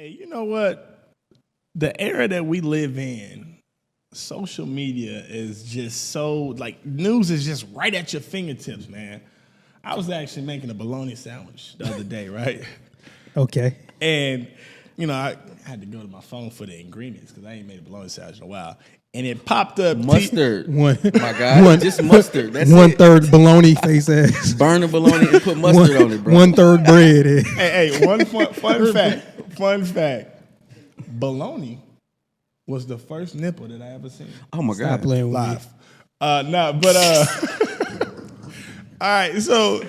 Hey, you know what? The era that we live in, social media is just so, like, news is just right at your fingertips, man. I was actually making a bologna sandwich the other day, right? Okay. And, you know, I had to go to my phone for the ingredients because I ain't made a bologna sandwich in a while. And it popped up. Mustard. One, my God. Just mustard. That's one it. third bologna face ass. Burn the bologna and put mustard on it, bro. 1/3 bread. Hey, one fun fact. Bologna was the first nipple that I ever seen. Oh, my Stop God. playing with Live. me. All right, so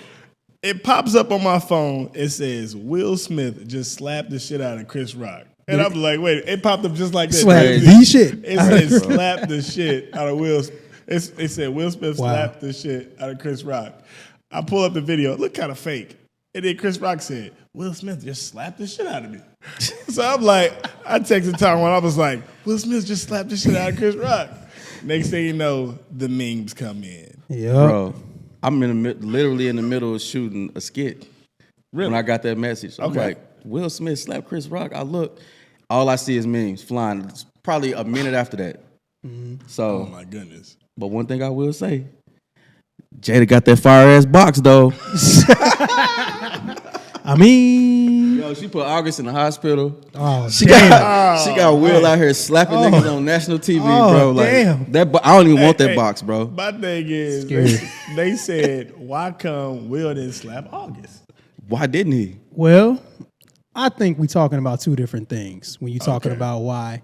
it pops up on my phone. It says Will Smith just slapped the shit out of Chris Rock. And I'm like, wait, it popped up just like that. Slap the shit. It said slap the shit out of Will. It said Will Smith Wow. slapped the shit out of Chris Rock. I pull up the video. It looked kind of fake. And then Chris Rock said, Will Smith just slapped the shit out of me. So I'm like, I texted Tom when I was like, Will Smith just slapped the shit out of Chris Rock. Next thing you know, the memes come in. Yeah. Bro, I'm literally in the middle of shooting a skit. Really? When I got that message. I'm Okay. like, Will Smith slapped Chris Rock. I look, all I see is memes flying. It's probably a minute after that. So, Oh, my goodness. but one thing I will say, Jada got that fire ass box though. I mean, Yo, she put August in the hospital. oh, She damn. got Will out here slapping niggas on national TV, bro. Like damn. that. I don't even want that Hey, box, bro. My thing is, Scary. they said, why come Will didn't slap August? Why didn't he? Well, I think we're talking about two different things when you're talking Okay. about why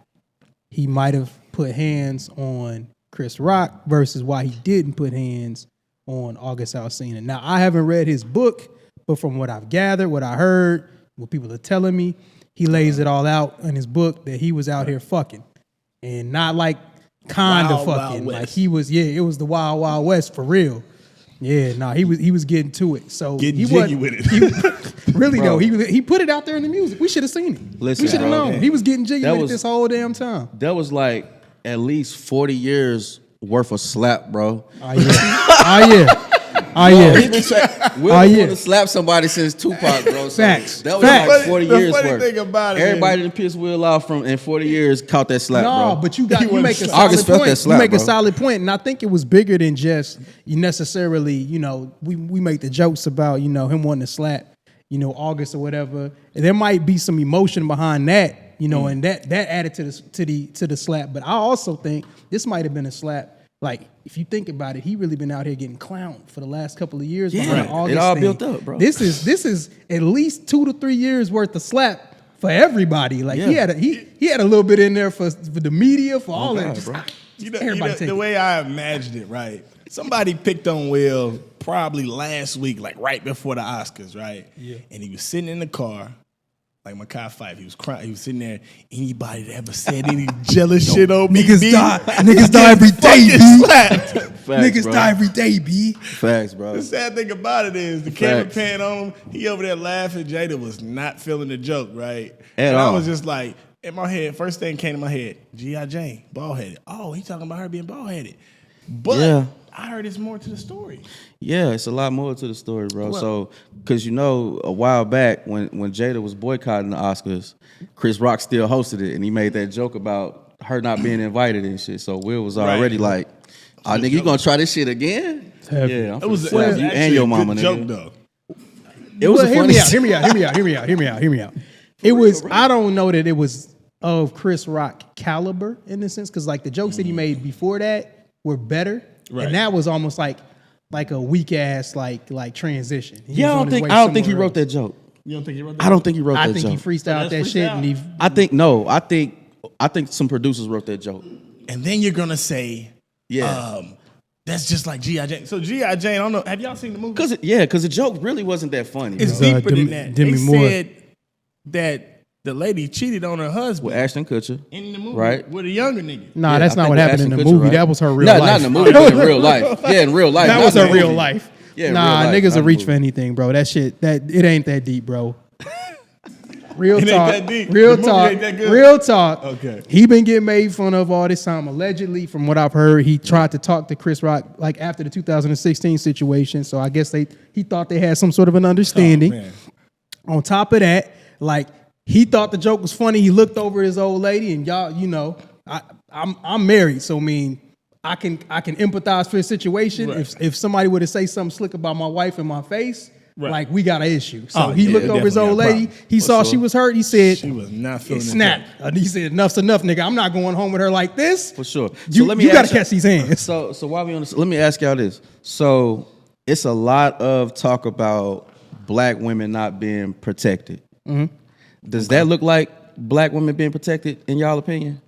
he might have put hands on Chris Rock versus why he didn't put hands on August Alsina. Now, I haven't read his book, but from what I've gathered, what I heard, what people are telling me, he lays it all out in his book that he was out here fucking. And not like kind of Wild, Wild fucking. Like West. he was, it was the Wild Wild West for real. Yeah, no, he was getting to it. So Getting he jiggy wasn't- with it. Really Bro. though, he put it out there in the music. We should have seen it. Listen, we should have bro. known. He was getting jiggy That with it was- this whole damn time. That was like at least 40 years worth of slap, bro. Oh yeah. He been Will Oh, been yeah. wanting to slap somebody since Tupac, bro. So Facts. that was Facts. like 40 The years funny worth. thing about it Everybody is- that pissed Will off from in 40 years caught that slap, No, bro. but you He make a wasn't solid August felt that point. slap, You make a bro. solid point, and I think it was bigger than just you necessarily. We make the jokes about him wanting to slap August or whatever. And there might be some emotion behind that, and that added to the slap. But I also think this might have been a slap. Like, if you think about it, he really been out here getting clowned for the last couple of years. Yeah, behind it August all thing. built up, bro. This is at least 2 to 3 years worth of slap for everybody. Like he Yeah. had a little bit in there for the media, for all God, that. Just, bro. everybody take the it. way I imagined it, right? Somebody picked on Will probably last week, like right before the Oscars, right? Yeah. And he was sitting in the car, like Mekhi Phife. He was crying. He was sitting there. Anybody that ever said any jealous shit on me, Niggas B, niggas die every day, fucking B. slapped. Facts, Niggas bro. die every day, B. Facts, bro. The sad thing about it is the camera Facts. pan on him. He over there laughing. Jada was not feeling the joke, right? At and I all. was just like, in my head, first thing came to my head, G.I. Jane, bald headed. Oh, he talking about her being bald headed. But Yeah. I heard it's more to the story. Yeah, it's a lot more to the story, bro. Well- So, because a while back when Jada was boycotting the Oscars, Chris Rock still hosted it, and he made that joke about her not being invited and shit. So Will was already Right. like, "Oh, nigga, you gonna try this shit again?" heavy. Yeah, I'm It was finna slap you and your mama, a good nigga. joke, though. It was a hear funny. me out. It was. I don't know that it was of Chris Rock caliber in a sense, because like the jokes that he made before that were better, Right. and that was almost like a weak ass like transition. He Yeah, was I on don't his think way I don't think he somewhere wrote else. that joke. You don't think he wrote that? I don't think he wrote I that think joke. he freestyled that's that shit, freestyle. and he. I think some producers wrote that joke. And then you're gonna say, Yeah. that's just like G.I. Jane. So G.I. Jane, I don't know. Have y'all seen the movie? Cause the joke really wasn't that funny. It's Bro. deeper than that. Demi They Moore. said that the lady cheated on her husband With Ashton Kutcher. in the movie Right. with a younger nigga. Nah, Yeah, that's I not think what with happened in Ashton the Kutcher, movie. right? That was her real Not life. in the movie, but in real life. Yeah, in real life. That not was in her the real movie. life. Yeah, in nah, real life, niggas not a reach movie. for anything, bro. That shit, it ain't that deep, bro. Real It ain't talk. that deep. Real The movie talk. ain't that good. Real talk. Okay. He been getting made fun of all this time. Allegedly, from what I've heard, he tried to talk to Chris Rock like after the 2016 situation. So I guess he thought they had some sort of an understanding. Oh, man. On top of that, like He thought the joke was funny. He looked over his old lady, and y'all, you know, I'm married, so I mean, I can empathize for the situation. Right. If somebody were to say something slick about my wife in my face, right. like we got an issue. So Oh, he yeah, looked over his old definitely got a lady. problem. He saw sure. she was hurt. He said, She was not feeling it the snapped. He said, enough's enough, nigga. I'm not going home with her like this. For sure. You, let me you got ask to catch these hands. So while we on this, let me ask y'all this. So it's a lot of talk about black women not being protected. Mm-hmm. Does that look like black women being protected in y'all opinion?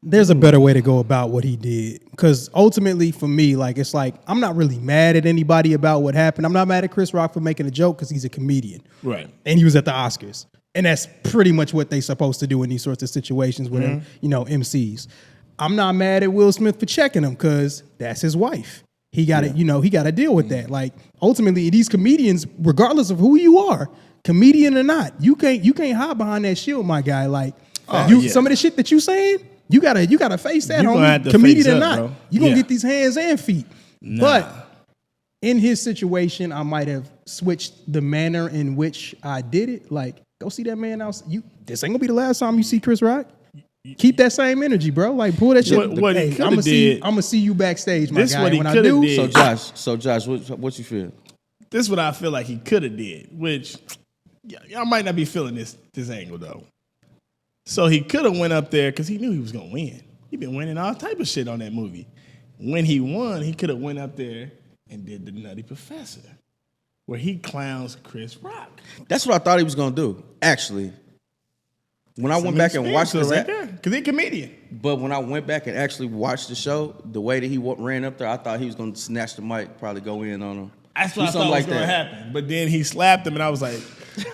There's a better way to go about what he did. Because ultimately, for me, like, it's like, I'm not really mad at anybody about what happened. I'm not mad at Chris Rock for making a joke because he's a comedian. Right. And he was at the Oscars. And that's pretty much what they're supposed to do in these sorts of situations with, you know, MCs. I'm not mad at Will Smith for checking him because that's his wife. He got to, you know, he got to deal with that. Like, ultimately, these comedians, regardless of who you are, comedian or not, you can't hide behind that shield, my guy. Like, some of the shit that you saying, you gotta face that, You gonna have homie. to Comedian face or up, not, bro. you gonna Yeah. get these hands and feet. Nah. But in his situation, I might have switched the manner in which I did it. Like, go see that man out. This ain't gonna be the last time you see Chris Rock. Keep that same energy, bro. Like, pull that shit. What he coulda did- I'm gonna see you backstage, my This guy. what he When I coulda do, did. So Josh, what you feel? This is what I feel like he could have did, which y'all might not be feeling this angle though. So he could have went up there because he knew he was gonna win. He been winning all type of shit on that movie. When he won, he could have went up there and did the Nutty Professor, where he clowns Chris Rock. That's what I thought he was gonna do. Actually, when I went back and watched this, right there, because he's a comedian. but when I went back and actually watched the show, the way that he ran up there, I thought he was gonna snatch the mic, probably go in on him. That's Do what I something thought was like going to that. happen. But then he slapped him, and I was like,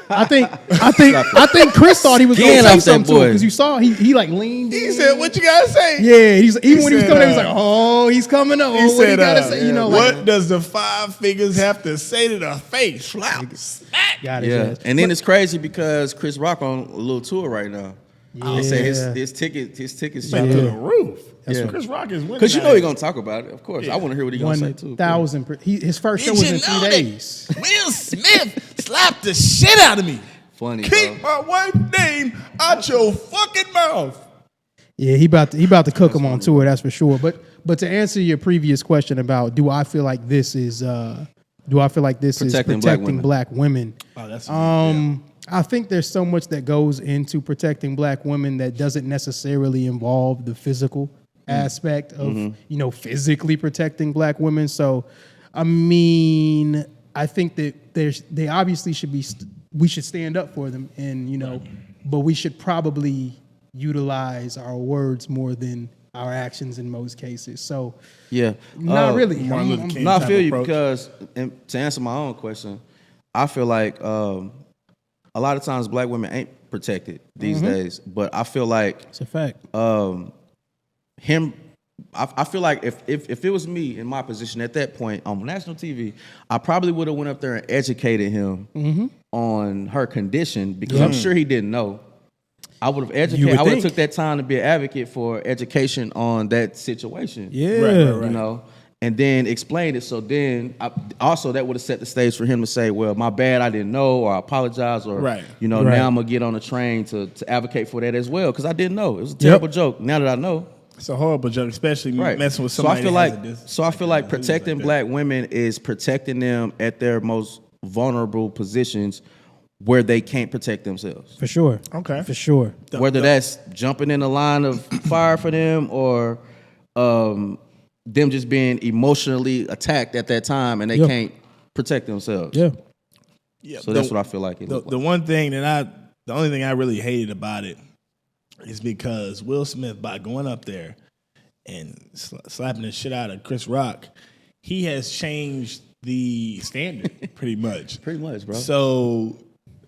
I think Chris thought he was Get gonna off say that something to boy. him because you saw he like leaned. he in. said, "What you gotta say?" Yeah, even when he was said, coming, in, he was like, "Oh, he's coming up. He Oh, what he said, gotta say?" You know, what like, does the five fingers have to say to the face? Slap, smack. got his Yeah, ass. and then it's crazy because Chris Rock on a little tour right now. They say his tickets Back to the roof. Yeah. Chris Rock is winning. because you out know he's here. gonna talk about it. Of course, I want to hear what he's gonna say too. 1,000. His first show Did was you in 3 know that days. Will Smith slapped the shit out of me. Funny, Keep bro. my wife's name out your fucking mouth. Yeah, he about to cook him on tour. That's for sure. But to answer your previous question about do I feel like this is protecting black women? Oh, that's I think there's so much that goes into protecting black women that doesn't necessarily involve the physical aspect of, physically protecting black women. So, I mean, I think that they obviously should be, we should stand up for them and, but we should probably utilize our words more than our actions in most cases. So, Yeah, not really. Martin Luther King No, I type feel you approach. because and to answer my own question, I feel like a lot of times black women ain't protected these days. But I feel like It's a fact. I feel like if it was me in my position at that point on national TV, I probably would have went up there and educated him on her condition because I'm sure he didn't know. I would have educated. would I would have think. took that time to be an advocate for education on that situation. Yeah. Right. You know, and then explain it. So then, also that would have set the stage for him to say, "Well, my bad, I didn't know," or "I apologize," or Right. now I'm gonna get on the train to advocate for that as well because I didn't know. It was a terrible joke. Now that I know, It's a horrible joke, especially right? messing with So somebody. I feel that like, has a I feel like disease protecting like that. black women is protecting them at their most vulnerable positions where they can't protect themselves. For sure. Okay. For sure. Whether that's jumping in the line of fire for them or them just being emotionally attacked at that time and they Yeah. can't protect themselves. Yeah. Yeah, So that's what I feel like it The looked like. one thing the only thing I really hated about it is because Will Smith, by going up there and slapping the shit out of Chris Rock, he has changed the standard pretty much. Pretty much, bro. So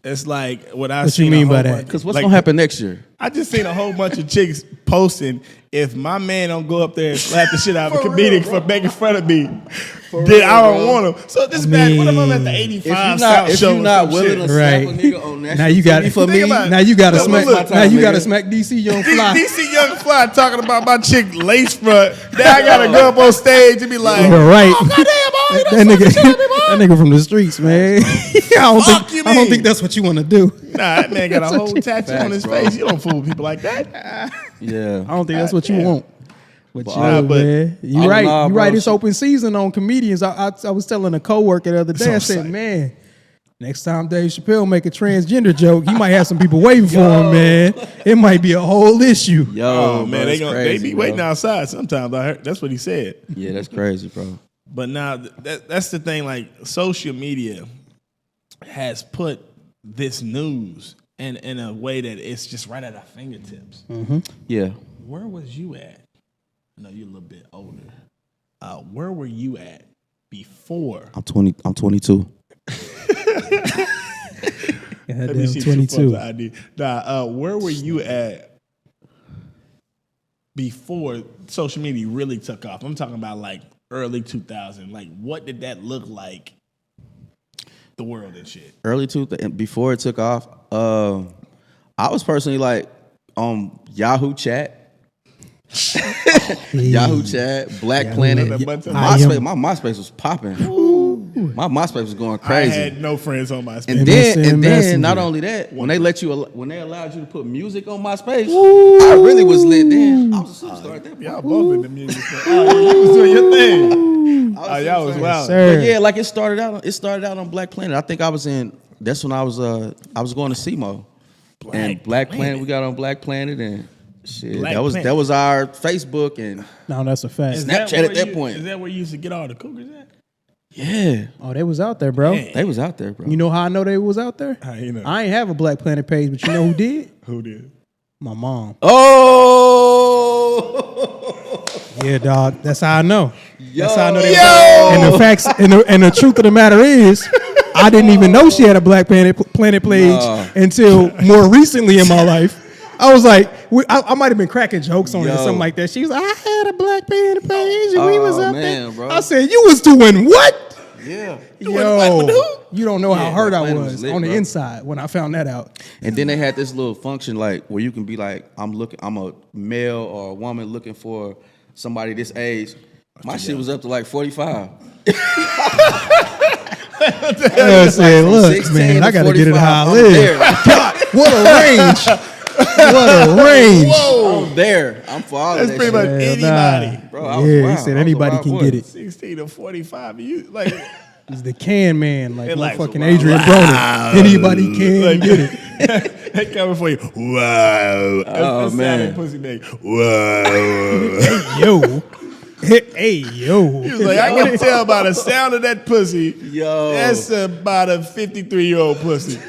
it's like what I What seen you mean a by whole that? bunch- Because what's like, going to happen next year? I just seen a whole bunch of chicks posting if my man don't go up there and slap the shit out of a comedian for making fun of me, then I don't want him. So this back, what if I'm at the 85 South if show? you're not willing to slap Right. a nigga on national Now you got TV for me, Now you got to Look, smack. look, Now you got to nigga. smack DC Young Fly. DC Young Fly talking about my chick lace front. Now I gotta go up on stage and be like, You're right. oh, goddamn, boy, That nigga from the streets, man. Fuck you, I don't mean? think that's what you want to do. Nah, that man got a whole tattoo on his bro. face. You don't fool with people like that. yeah. I don't think that's what you Goddamn. want. But Nah, but- man, you Oh, right. nah, You bro, right. It's shit. open season on comedians. I was telling a coworker the other day. I on said, site. man, next time Dave Chappelle make a transgender joke, he might have some people waiting for him, man. It might be a whole issue. Yo, Oh, bro, man, that's they crazy, be bro. waiting outside sometimes. I heard that's what he said. Yeah, that's crazy, bro. But now that's the thing. Like social media has put this news in a way that it's just right at our fingertips. Yeah. Where was you at? I know you're a little bit older. Where were you at before? I'm 22. Let me see 22. ID. Nah, where were you at before social media really took off? I'm talking about like early 2000. Like, what did that look like? The world and shit. Early before it took off, I was personally like on Yahoo Chat. Yahoo Chat, Black Planet. My MySpace was popping. My MySpace was going I crazy. had no friends on MySpace. And then Messenger. not only that, when they allowed you to put music on MySpace, I really was lit then. I was a superstar at that point. Y'all both in the music. Oh, you was doing your thing. Oh, y'all was wild. Sir. But yeah, like it started out on Black Planet. I think that's when I was going to SEMO. And Black Planet, we got on Black Planet and shit. Black that Planet. was our Facebook and No, that's a fact. Snapchat where at that point. Is that where you used to get all the Cougars at? yeah. Oh, they was out there, bro. Man. They was out there, bro. You know how I know they was out there? How you know? I ain't have a Black Planet page, but you know who did? Who did? My mom. Oh Yeah, dog. That's how I know. Yo. That's how I know they was out. And the facts and the truth of the matter is, I didn't even know she had a Black Planet page until more recently in my life. I was like, I might have been cracking jokes on it or Yo. something like that. She was like, I had a Black Planet page and we was Oh, up man, there. bro. I said, you was doing what? Yeah. Yo, you don't know how hurt Black I Planet was was lit, on the bro. inside when I found that out. And then they had this little function like where you can be like, I'm a male or a woman looking for somebody this age. My shit was up to like 45. I said, From look, 16 man, to I gotta get it 45, how I I'm live. there. God, what a range. What a range. I'm there. I'm for all That's of that pretty shit. much Yeah, anybody. Bro, I was Yeah, wild. he said I was anybody a can wild get boy. it. 16 to 45. You like He's the can man, like It like, motherfucking wow. Adrian Broner. Anybody can Like- get it. they coming for you. Wow. Oh, man. Pussy nigga. Wow. Yo. Hey, yo. He was like, I can tell by the sound of that pussy. Yo. That's about a 53-year-old pussy.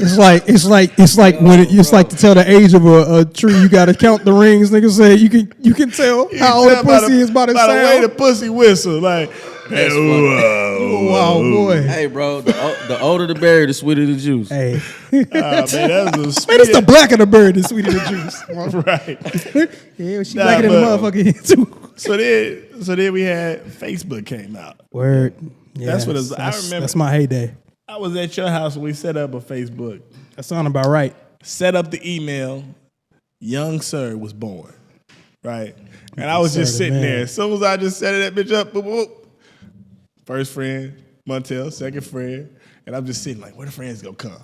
It's like when it's like to tell the age of a tree, you gotta count the rings. Niggas say you can tell how old the pussy is by the by the way the sound. pussy whistle. Like, That's Wow, boy. Hey, bro, the older the berry, the sweeter the juice. Hey, man, that was a man, it's the black of the bird, the sweeter the juice. right. Yeah, she Nah, blacker than the but- motherfucker here too. So then we had Facebook came out. Word. Yeah, That's what it was. I remember. That's my heyday. I was at your house when we set up a Facebook. That sound about right. Set up the email. Young Sir was born. Right? And I was just Sir, the sitting man. there. As soon as I just set that bitch up, boop, boop. First friend, Montel, second friend. And I'm just sitting like, where the friends gonna come?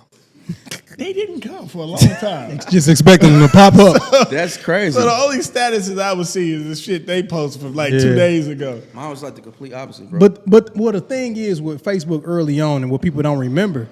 They didn't come for a long time. Just expecting them to pop up. That's crazy. So the only statuses I would see is the shit they posted from like Yeah. 2 days ago. Mine was like the complete opposite, bro. But what the thing is with Facebook early on, and what people don't remember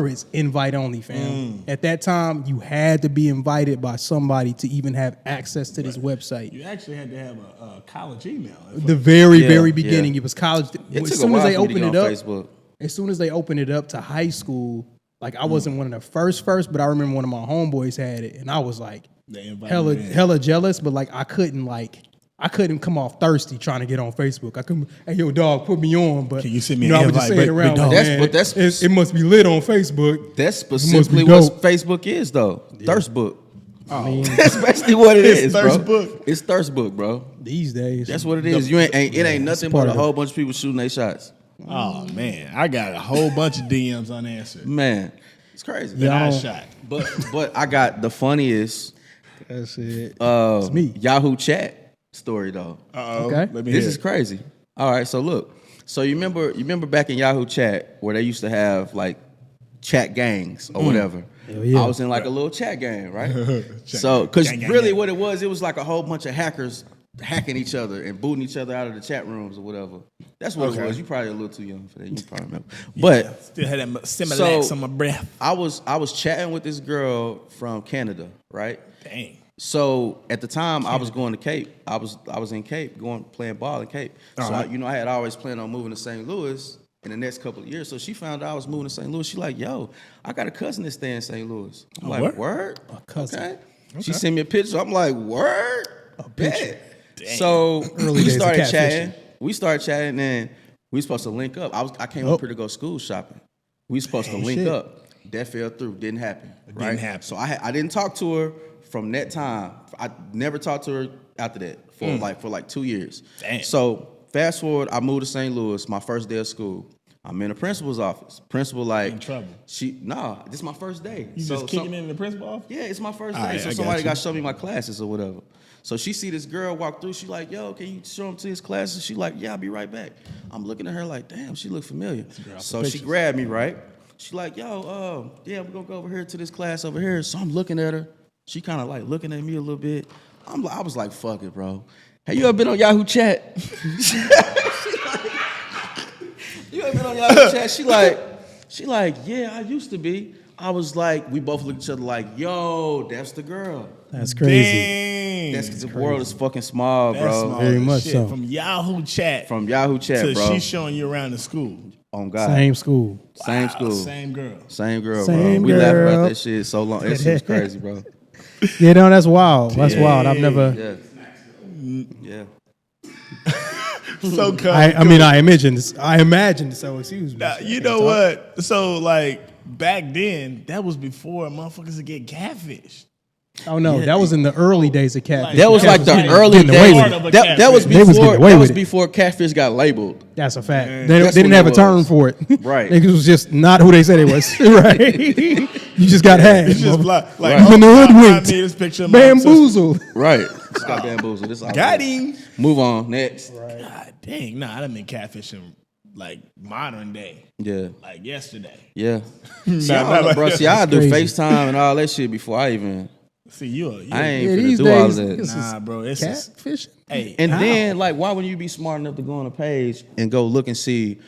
is invite only, fam. At that time, you had to be invited by somebody to even have access to this website. You actually had to have a college email. The very, Yeah, very beginning, yeah. it was college. it As took soon a as while they for me to opened get it on up, Facebook. as soon as they opened it up to high school, like I wasn't one of the first, but I remember one of my homeboys had it, and I was like They invited hella, you in. hella jealous, but like I couldn't come off thirsty trying to get on Facebook. I couldn't. Hey, yo, dog, put me on. But Can you send me know, an I would just invite, say it big around. dog? Like, That's- man, but it must be lit on Facebook. That's must be specifically what dope. Facebook is, though. ThirstBook. That's basically what it is, bro. ThirstBook. It's ThirstBook, bro. These days. That's what it is. You ain't it ain't nothing part but a of it. whole bunch of people shooting their shots. Oh man, I got a whole bunch of DMs unanswered. Man, it's crazy. That I Y'all- shot. But I got the funniest That's it. It's me. Yahoo chat story though. Okay. Let me This hear is it. crazy. All right, so look. So you remember back in Yahoo chat where they used to have like chat gangs or whatever. Hell yeah. I was in like a little chat gang, right? So, because Gang, really gang. what it was like a whole bunch of hackers hacking each other and booting each other out of the chat rooms or whatever. That's what it was. You probably a little too young for that. You probably remember. But Still had that Similac So- on my breath. I was chatting with this girl from Canada, right? Dang. So at the time, I was going to Cape. I was in Cape, playing ball in Cape. So I had always planned on moving to St. Louis in the next couple of years. So she found out I was moving to St. Louis. She like, yo, I got a cousin that stay in St. Louis. I'm like, word? A cousin. Okay. She sent me a picture. I'm like, word? A picture. So Early we days of started catfishing. chatting. We started chatting, and we supposed to link up. I came up here to go school shopping. We supposed to link shit. up. That fell through. Didn't happen. Right? didn't happen. So I didn't talk to her from that time. I never talked to her after that for like 2 years. Damn. So fast forward, I moved to St. Louis. My first day of school. I'm in the principal's office. Principal like In trouble. This is my first day. You just kicking in the principal office? Yeah, it's my first day. All right, So I somebody got got you. to show me my classes or whatever. So she see this girl walk through. She like, yo, can you show him to his classes? She like, yeah, I'll be right back. I'm looking at her like, damn, she look familiar. So she grabbed me, right? She like, yo, yeah, we're gonna go over here to this class over here. So I'm looking at her. She kind of like looking at me a little bit. I was like, fuck it, bro. Have you ever been on Yahoo Chat? You ever been on Yahoo Chat? She like, yeah, I used to be. I was like, we both looked at each other like, yo, that's the girl. That's crazy. Dang. That's because the world is fucking small, That's bro. small Very as much shit. so. From Yahoo chat From Yahoo Chat, to bro. she's showing you around the school. On God. Same school. Same Wow, school. Same girl. Same girl, Same bro. We laugh girl. about that shit so long. That shit was crazy, bro. Yeah, no, that's wild. That's wild. I've never. Yeah. So cool. I mean, I imagined. So excuse me. You know what? So like back then, that was before motherfuckers would get catfished. Oh no, that was in the early days of catfish. That was like the Getting early away days. with it. of a That was catfish. They was getting before. away That with was it. before catfish got labeled. That's a fact. They That's didn't what have it a term was. for it. Right. Niggas was just not who they said it was. Right. You just got hacked. It's just motherfucker. like You've been I hoodwinked. made this picture of my sister. Bamboozled. Right. Just got bamboozled. This all Got good. him. Move on. Next. God dang, nah, I done been catfishing like modern day, Yeah. like yesterday. Yeah. Nah, See, I not don't know, like bro. that. See, I do crazy. FaceTime and all that shit before I even. See, you I ain't Yeah, finna these do all days, of that. this is nah, bro. It's just, catfish. hey, And How? then, like, why wouldn't you be smart enough to go on a page and go look and see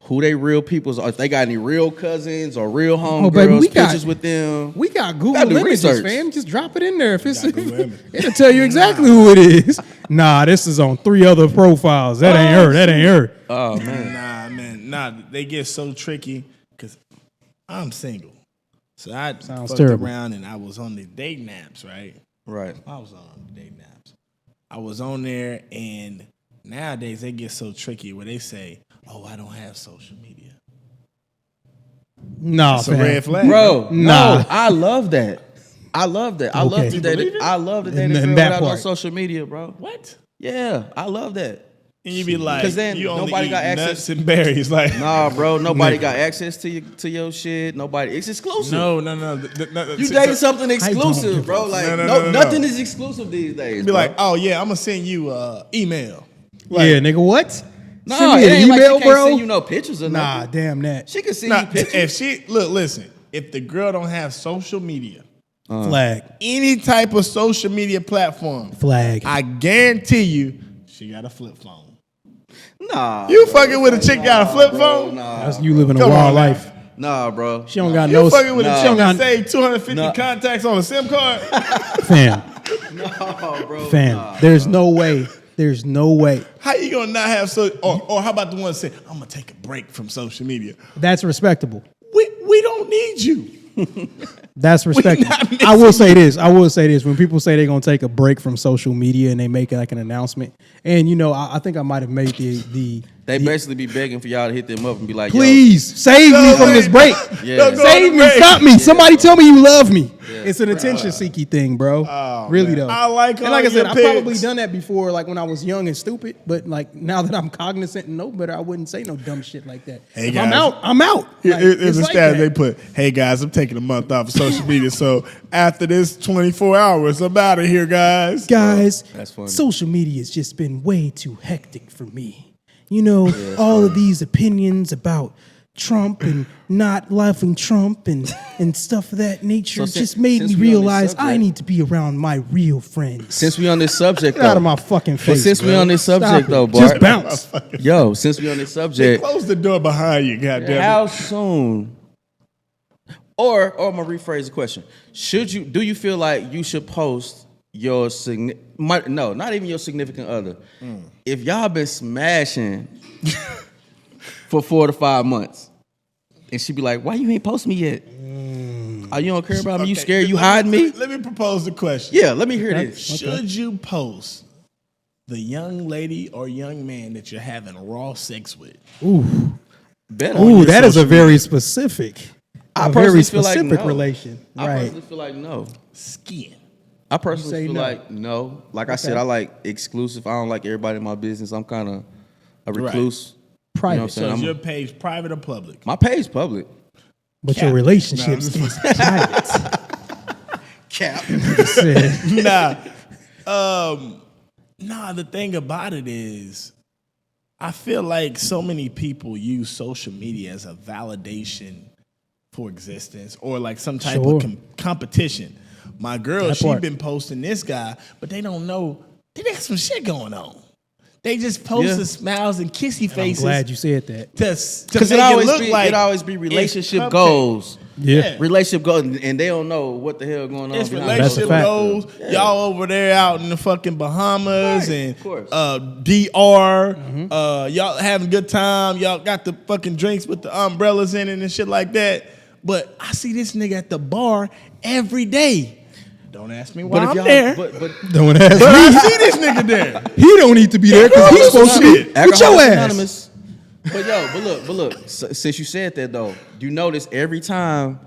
who they real peoples are? If they got any real cousins or real Oh, baby, homegirls, we got- pictures with them. We got Google Gotta do images, research. fam. Just drop it in there. If it's, Google image. it'll tell you exactly who it is. Nah, this is on 3 other profiles. That ain't her. That ain't her. Oh man. nah, they get so tricky because I'm single, so I Sounds fucked terrible. around and I was on the dating apps, right? Right. I was on the dating apps. I was on there, and nowadays they get so tricky where they say, "Oh, I don't have social media." Nah, It's a fam. red flag, Bro, Nah. no, I love that. I love that. I love Okay. to You date. believe it? I love to date a In girl that without no part. social media, bro. What? Yeah, I love that. And you be like, 'Cause then you only nobody eat got access- nuts and berries, like Nah, bro. Nobody got access to your shit. Nobody. It's exclusive. no. You dated something don't exclusive, give bro. a- Like No. nothing is exclusive these days. Be bro. like, oh yeah, I'm gonna send you email. Yeah, nigga, what? no, Send me it an ain't like email, she can't bro. send you no pictures or Nah, nothing. damn that. She can send Nah, you pictures. if she listen, if the girl don't have social media, Flag. any type of social media platform, Flag. I guarantee you, she got a flip phone. Nah, You fucking with a chick got a flip phone? That's you living a Come on wild now. life. Nah, bro. She don't got You no. fucking with Nah. a She chick don't that got saved 250 Nah. contacts on a SIM card? fam. Oh, bro. Fam. Nah. There's no way. There's no way. How you gonna not have so? Or how about the one that say, "I'm gonna take a break from social media"? That's respectable. We don't need you. That's respectable. not missing I will say this. When people say they're gonna take a break from social media and they make like an announcement, and I think I might have made the They basically be begging for y'all to hit them up and be like, please save me from this break. Yeah. Don't go on Save the me. break. Stop me. Somebody tell me you love me. It's an attention seeking thing, bro. Really man. though. I like and like I all said, your I've probably picks. done that before, like when I was young and stupid. But like now that I'm cognizant and know better, I wouldn't say no dumb shit like that. Hey, if guys. I'm out, I'm out. Like, Here's it's the like stat that. they put. Hey guys, I'm taking a month off of social media, so after this 24 hours, I'm out of here, guys. Guys, That's funny. social media has just been way too hectic for me. You know, all of these opinions about Trump and not loving Trump and stuff of that nature just made me since we on this realize I subject- need to be around my real friends. Since we on this subject, Get out though, of my fucking but face. since we bro. on this Stop subject, it. though, Just Bart, bounce. yo, since we on this subject, Close the door behind you, goddamn. how soon? Or I'm gonna rephrase the question: do you feel like you should post your no, not even your significant other? If y'all been smashing for 4 to 5 months, and she be like, "Why you ain't post me yet? Oh, you don't care about me? You Okay, scared? You let hiding me?" Let me propose the question. Yeah, let me hear this. Should you post the young lady or young man that you're having raw sex with? Bet on Ooh, your that is a social very specific, I a very personally feel like specific no. relation. I Right. personally feel like no. Skin. I personally say feel no. like no. Like I said, I like exclusive. I don't like everybody in my business. I'm kind of a recluse. Private. You know what I'm So saying? is I'm- your page private or public? my page public. But your relationships Nah, is private. Cap. Said, Nah, the thing about it is, I feel like so many people use social media as a validation for existence or like some type Sure. of competition. My girl, That she part. been posting this guy, but they don't know they got some shit going on. They just post Yeah. the smiles and kissy I'm faces glad you said that. to Because make it always look be like it always be it's relationship cupcake. goals. Yeah. Relationship goals, and they don't know what the hell going on. It's behind That's a relationship fact. goals. Y'all over there out in the fucking Bahamas Right, and of course. DR. Y'all having a good time. Y'all got the fucking drinks with the umbrellas in it and shit like that. But I see this nigga at the bar every day. Don't ask me why But if I'm y'all, there. but Don't ask But I me. see this nigga there. He don't need to be there because he's supposed to be with your Alcoholics ass. Anonymous. But look. Since you said that though, you notice every time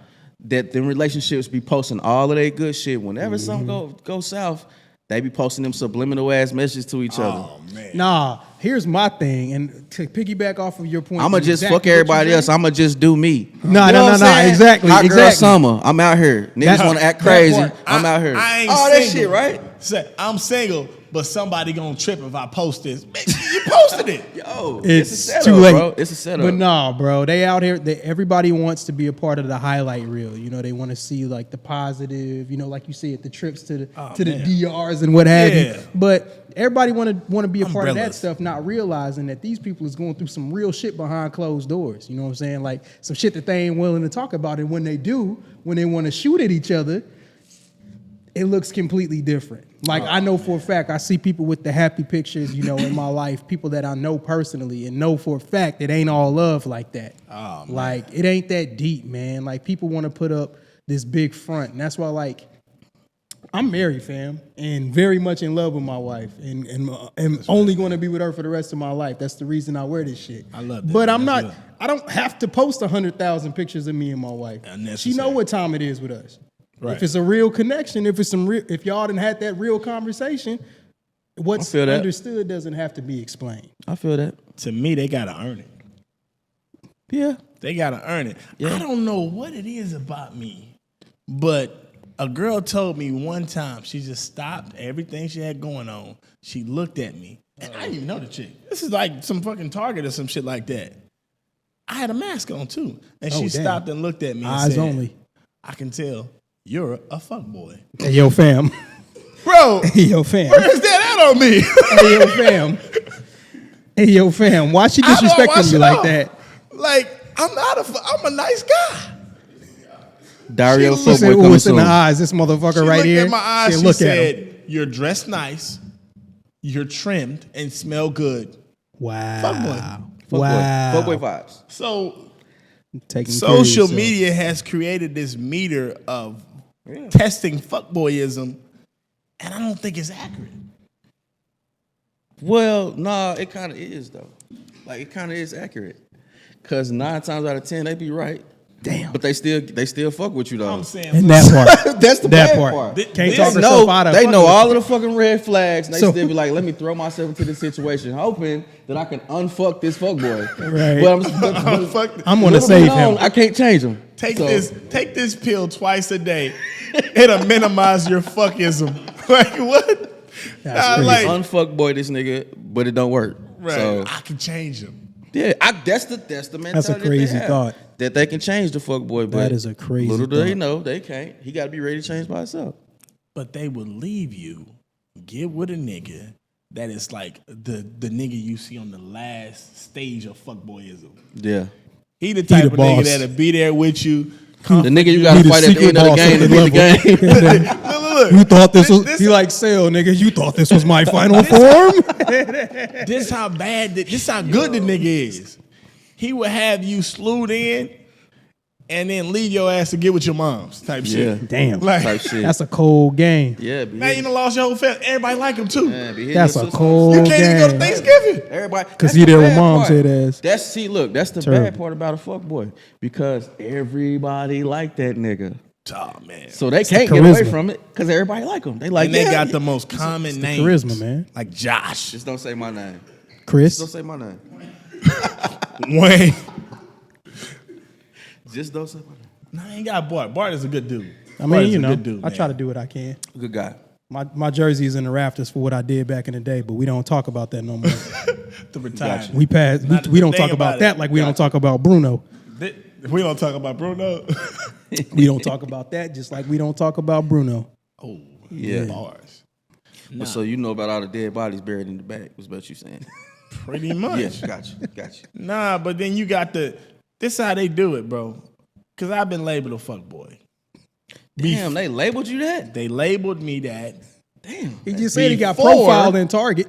that them relationships be posting all of their good shit. Whenever something go south, they be posting them subliminal ass messages to each other. Oh man. Nah, here's my thing, and to piggyback off of your point, I'ma just exactly fuck what you everybody said. else. I'ma just do me. Nah, You know nah, what I'm nah, nah, saying? exactly, Hot girl exactly. summer. I'm out here. Niggas That- want to act that crazy. part. I'm out here. I ain't oh, that single. shit, right? Say, I'm single, but somebody gonna trip if I post this. Bitch, you posted it. Yo, It's a setup, too late. bro. It's a setup. But nah, bro, they out here. Everybody wants to be a part of the highlight reel. You know, they want to see like the positive. You know, like you said, the trips to the man. DRs and what have Yeah. you. But everybody want to be a part of that Umbrellas. stuff, not realizing that these people is going through some real shit behind closed doors. You know what I'm saying? Like some shit that they ain't willing to talk about. And when they do, when they want to shoot at each other, it looks completely different. Like I know for a fact, I see people with the happy pictures, you know, in my life, people that I know personally and know for a fact it ain't all love like that. Oh, man. Like it ain't that deep, man. Like people want to put up this big front. And that's why like I'm married, fam, and very much in love with my wife and only going to be with her for the rest of my life. That's the reason I wear this shit. I love that. But I'm That's not, good. I don't have to post 100,000 pictures of me and my wife. She Unnecessary. know what time it is with us. Right. If it's a real connection, if it's some real, if y'all done had that real conversation, what's I feel that. understood doesn't have to be explained. I feel that. To me, they gotta earn it. Yeah. They gotta earn it. Yeah. I don't know what it is about me, but a girl told me one time she just stopped everything she had going on. She looked at me, and I didn't even know the chick. This is like some fucking Target or some shit like that. I had a mask on too, and she Oh, damn. stopped and looked at me. And Eyes said, only. I can tell you're a fuckboy, Hey, yo, fam. bro. Hey, yo, fam. Where is that at on me? Hey, yo, fam. Hey, yo, fam. Why she How do I wash disrespecting you it like off? that? Like I'm a nice guy. Dario She She said, Fuckboy "Ooh, coming it's in the soon. eyes. This motherfucker She right looked here." at my eyes. Said, She look said, at him. "You're dressed nice, you're trimmed, and smell good." Wow. Fuckboy. Wow. Fuckboy vibes. So Taking care of social yourself. media has created this meter of testing fuckboyism, and I don't think it's accurate. Well, nah, it kind of is though. Like it kind of is accurate. Cause 9 times out of 10 they be right. Damn. But they still fuck with you though. I'm saying, And look, that part. That's the That bad part. part. Can't This- talk They herself know, out of they know fucking- all of the fucking red flags. And they So- still be like, let me throw myself into this situation, hoping that I can unfuck this fuck boy. Right. But fuck, I'm gonna little save bit on, him. I can't change him. take this pill twice a day. It'll minimize your fuckism. Like what? That's crazy. like Unfuck boy this nigga, but it don't work. right. So I can change him. yeah, that's the mentality. That's a crazy they have, thought. that they can change the fuck boy. But is a crazy Little do they thought. know they can't. He got to be ready to change by himself. But they would leave you, get with a nigga that is like the nigga you see on the last stage of fuckboyism. Yeah, He the type the of nigga boss. that'll be there with you. the nigga you got He to the fight at the secret end of the boss game of to the beat the level. game. Look, You thought this was this- he like Sale, nigga. You thought this was my final form? This how bad, this how good the nigga is. He would have you slewed in and then leave your ass to get with your moms type Yeah. shit. Damn. Like, Type shit. That's a cold game. Yeah, now you done lost your whole family. Everybody like him too. That's a cold You can't even go to game. Thanksgiving. Everybody, 'Cause that's he the there with bad mom's part. head ass. That's that's the Terrible. bad part about a fuck boy because everybody like that nigga, Oh man. so they the can't get away charisma. from it because everybody like him. They like And they yeah, got the most common names. charisma, man. Like Josh. Just don't say my name. Just don't Chris. say my name. Wayne. Just don't say my name. Nah, I ain't got Bart. Bart is a good dude. I Bart mean, is you a know, good dude, I man. try to do what I can. Good guy. My jersey is in the rafters for what I did back in the day, but we don't talk about that no more. The retirement. We passed. Not We don't the talk thing about about that it. like we don't talk about Bruno. We don't talk about Bruno. We don't talk about that just like we don't talk about Bruno. Oh, Yeah. bars. But so you know about all the dead bodies buried in the back. Was what you saying? Pretty much. Yeah, got you. Nah, but then you got this is how they do it, bro. Cause I've been labeled a fuckboy. Damn, they labeled you that. They labeled me that. Damn. He just said he got Before- profiled in Target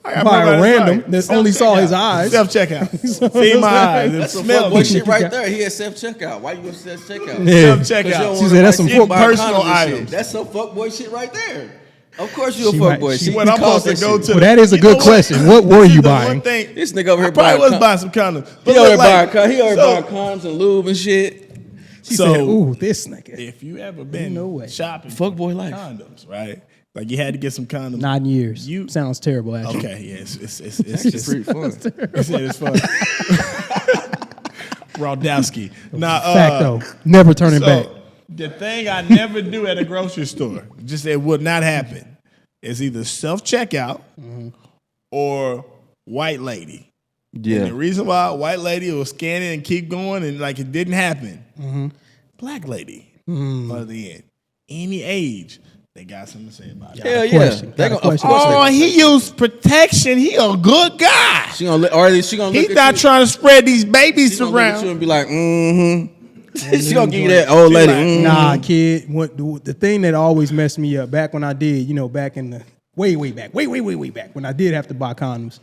I got by a probably- random that only saw his eyes. Self checkout. See my eyes. That's some Smell fuckboy me. shit right there. He had self checkout. Why you gonna self checkout? Yeah. Self checkout. She said that's some fuck personal items. That's some fuckboy shit right there. Of course you a She might- fuckboy. she- When I'm supposed to go to. Well, that is a You good know what? question. What were This you is the buying? one thing- This nigga over here I probably was buying buying some condoms. He But over look there like, buying so, condoms and lube and shit. She So- said, "Ooh, this nigga." if you ever been No way. shopping Fuckboy for life. condoms, right? Like you had to get some condoms. 9 years. You- Sounds terrible. Actually, Okay, yeah, it's It's just pretty fun. it's fun. Rodowski. Now, fact though, never turning so back. the thing I never do at a grocery store, just it would not happen, is either self checkout or white lady. And the Yeah. reason why white lady will scan it and keep going and like it didn't happen. Black lady, by the end, any age, they got something to say about it. Hell yeah. question. They Got a gonna, of question. course Oh, they- he used protection. He a good guy. she gonna or she gonna He's look not at trying to spread these you. babies She gonna look at you around. and be like, mm-hmm. She gonna give you that old She lady. like, mhm. Nah, kid. What the thing that always messed me up back when I did, back in the way back when I did have to buy condoms,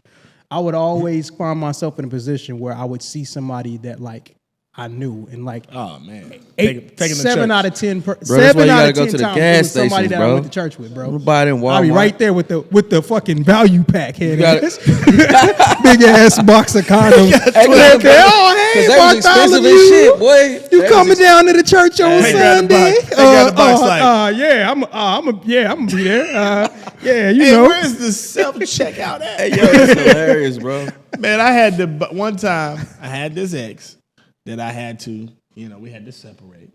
I would always find myself in a position where I would see somebody that like I knew and like Oh man, eight, taking the 7 church. out of 10, that's why 7 you out gotta of go 10 to the times gas it was somebody stations, that bro. I went to church with, bro. Everybody in I'll be Walmart. right there with the fucking value pack head gotta- ass. Big ass box of condoms. Hey, Like, cause oh, hey, they was expensive Bartholomew. as shit, boy. You They coming was down to the church on They got the Sunday? box. They got the box like- yeah, I'm gonna be there. Yeah, you Hey, know. where's the self checkout at? Hey, yo, that's hilarious, bro. Man, I had to. One time, I had this ex that I had to. We had to separate,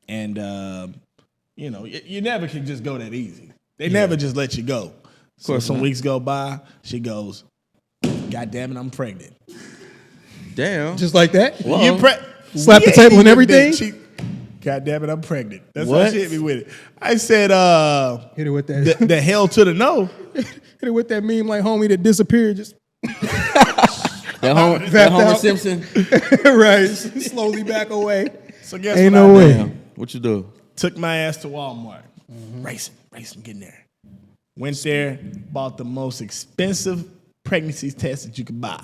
and you never can just go that easy. They never just let you go. So course some not. weeks go by. She goes, "God damn it, I'm pregnant." Damn. Just like that. Whoa. You Slap the Yeah, table and you everything? bitch. God damn it, I'm pregnant. That's What? how she hit me with it. I said, Hit it with that. the hell to the no. Hit it with that meme like homie that disappeared. Just That Vapped Homer out. Simpson. right, slowly back away. So guess Ain't what no I way. did? Damn. What you do? Took my ass to Walmart. Racing, getting there. Went there, bought the most expensive pregnancy test that you could buy.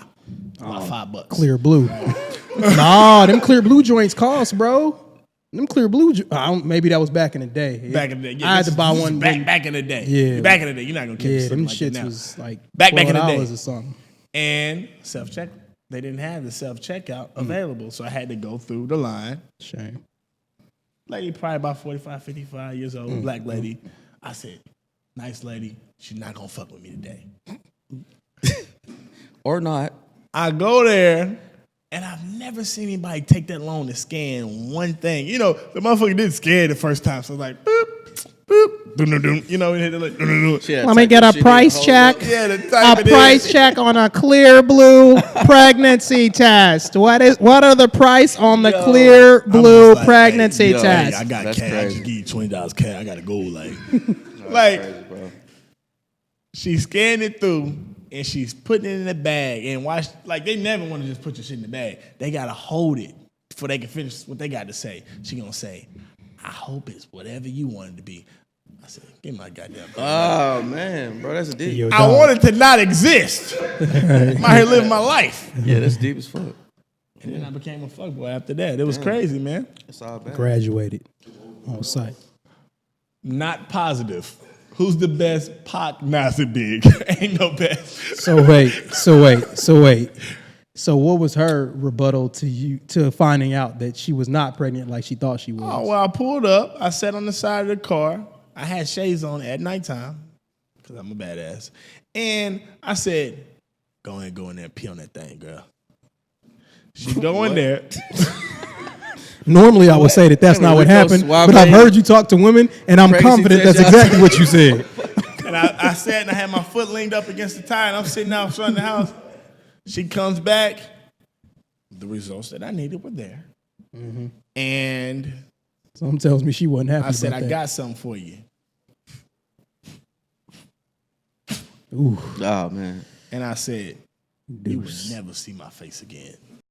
About $5. Clear blue. Nah, them clear blue joints cost, bro. Them clear blue. Maybe that was back in the day. Back in the day. I had to this buy is one. back in the day. Yeah. Back in the day. You're not going to catch Yeah, something them like that shits now. was like Back in the day. $12 or something. And self-check. they didn't have the self-checkout available. So I had to go through the line. Shame. Lady, probably about 45, 55 years old, black lady. I said, nice lady, she's not going to fuck with me today. Or not. I go there, and I've never seen anybody take that long to scan one thing. You know, the motherfucker didn't scan the first time, so I was like, boop, boop, dun, dun, dun. You know, it hit it like, dun, dun, dun. Let me get a price check. Yeah, the type A it price is. check on a clear blue pregnancy test. What are the price on the clear blue just like, pregnancy hey, yo, test? Hey, I got That's cash. crazy. Just give you $20 cash. I got to go. Like, Crazy, bro. she scanned it through, and she's putting it in the bag. And watch, like, they never want to just put your shit in the bag. They got to hold it before they can finish what they got to say. She going to say, I hope it's whatever you want it to be. I said, give me my goddamn bag. Oh man, bro, that's deep. Yo, I dog. want it to not exist. I'm out here living my life. Yeah, that's deep as fuck. And then I became a fuckboy after that. It was crazy, man. It's all bad. Graduated on site. Not positive. Who's the best? Pac, Nasty Big. Ain't no best. So wait. So what was her rebuttal to you to finding out that she was not pregnant like she thought she was? Oh, well, I pulled up. I sat on the side of the car. I had shades on at nighttime because I'm a badass. And I said, go in there and pee on that thing, girl. She go in there. Normally, I would say that that's not what happened, but I've heard you talk to women, and I'm Crazy confident that's test, exactly what you said. And I sat and I had my foot leaned up against the tire, and I'm sitting out front of the house. She comes back. The results that I needed were there. And Something tells me she wasn't happy I said, about I that. got something for you. Ooh, Oh man. And I said, you will deuce. never see my face again.